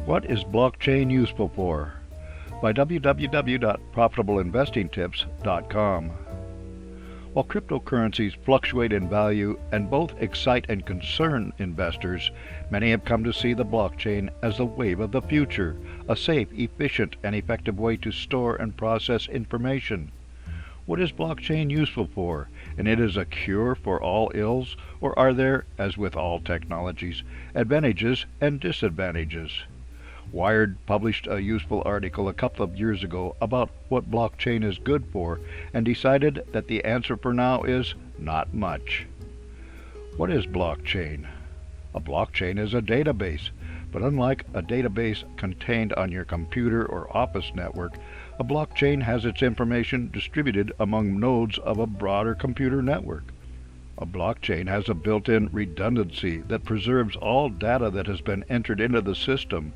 What is blockchain useful for? By www.profitableinvestingtips.com. While cryptocurrencies fluctuate in value and both excite and concern investors, many have come to see the blockchain as the wave of the future, a safe, efficient, and effective way to store and process information. What is blockchain useful for? And it is a cure for all ills, or are there, as with all technologies, advantages and disadvantages? Wired published a useful article a couple of years ago about what blockchain is good for and decided that the answer for now is not much. What is blockchain? A blockchain is a database, but unlike a database contained on your computer or office network, a blockchain has its information distributed among nodes of a broader computer network. A blockchain has a built-in redundancy that preserves all data that has been entered into the system.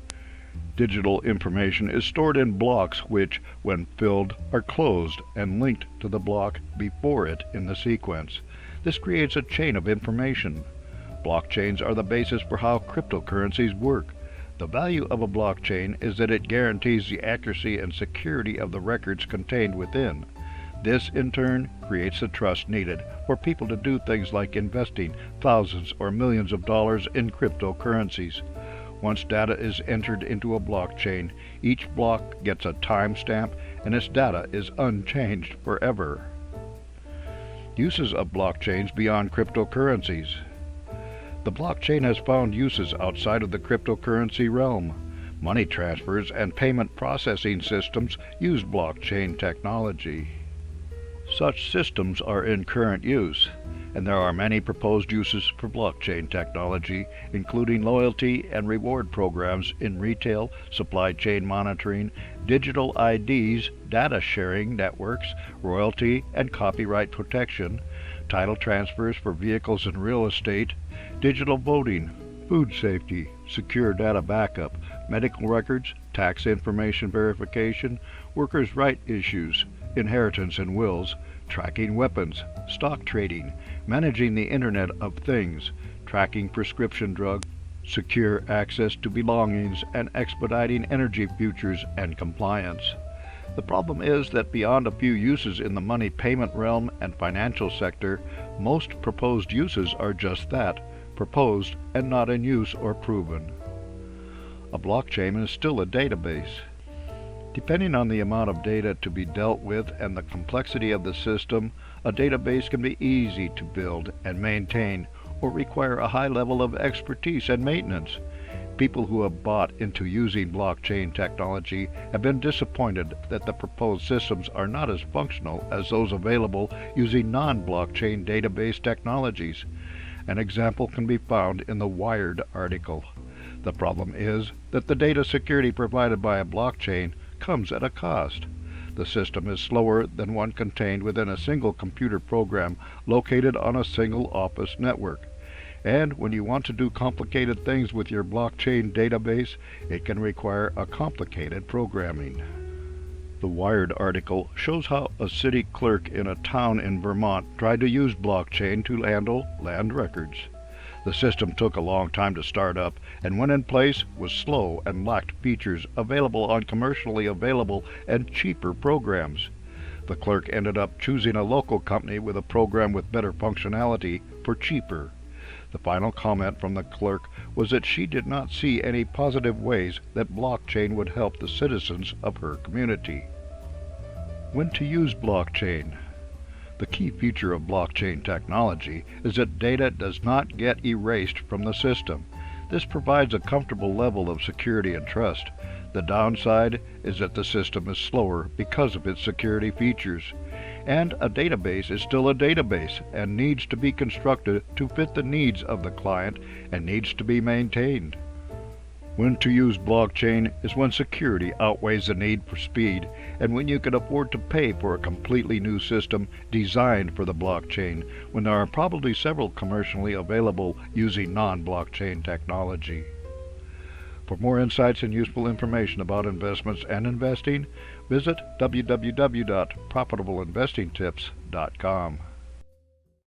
Digital information is stored in blocks which, when filled, are closed and linked to the block before it in the sequence. This creates a chain of information. Blockchains are the basis for how cryptocurrencies work. The value of a blockchain is that it guarantees the accuracy and security of the records contained within. This, in turn, creates the trust needed for people to do things like investing thousands or millions of dollars in cryptocurrencies. Once data is entered into a blockchain, each block gets a timestamp and its data is unchanged forever. Uses of blockchains beyond cryptocurrencies. The blockchain has found uses outside of the cryptocurrency realm. Money transfers and payment processing systems use blockchain technology. Such systems are in current use, and there are many proposed uses for blockchain technology, including loyalty and reward programs in retail, supply chain monitoring, digital IDs, data sharing networks, royalty and copyright protection, title transfers for vehicles and real estate, digital voting, food safety, secure data backup, medical records, tax information verification, workers' right issues, inheritance and wills, tracking weapons, stock trading, managing the Internet of Things, tracking prescription drugs, secure access to belongings, and expediting energy futures and compliance. The problem is that beyond a few uses in the money payment realm and financial sector, most proposed uses are just that, proposed and not in use or proven. A blockchain is still a database. Depending on the amount of data to be dealt with and the complexity of the system, a database can be easy to build and maintain or require a high level of expertise and maintenance. People who have bought into using blockchain technology have been disappointed that the proposed systems are not as functional as those available using non-blockchain database technologies. An example can be found in the Wired article. The problem is that the data security provided by a blockchain comes at a cost. The system is slower than one contained within a single computer program located on a single office network. And when you want to do complicated things with your blockchain database, it can require a complicated programming. The Wired article shows how a city clerk in a town in Vermont tried to use blockchain to handle land records. The system took a long time to start up, and when in place was slow and lacked features available on commercially available and cheaper programs. The clerk ended up choosing a local company with a program with better functionality for cheaper. The final comment from the clerk was that she did not see any positive ways that blockchain would help the citizens of her community. When to use blockchain? The key feature of blockchain technology is that data does not get erased from the system. This provides a comfortable level of security and trust. The downside is that the system is slower because of its security features. And a database is still a database and needs to be constructed to fit the needs of the client and needs to be maintained. When to use blockchain is when security outweighs the need for speed and when you can afford to pay for a completely new system designed for the blockchain when there are probably several commercially available using non-blockchain technology. For more insights and useful information about investments and investing, visit www.profitableinvestingtips.com.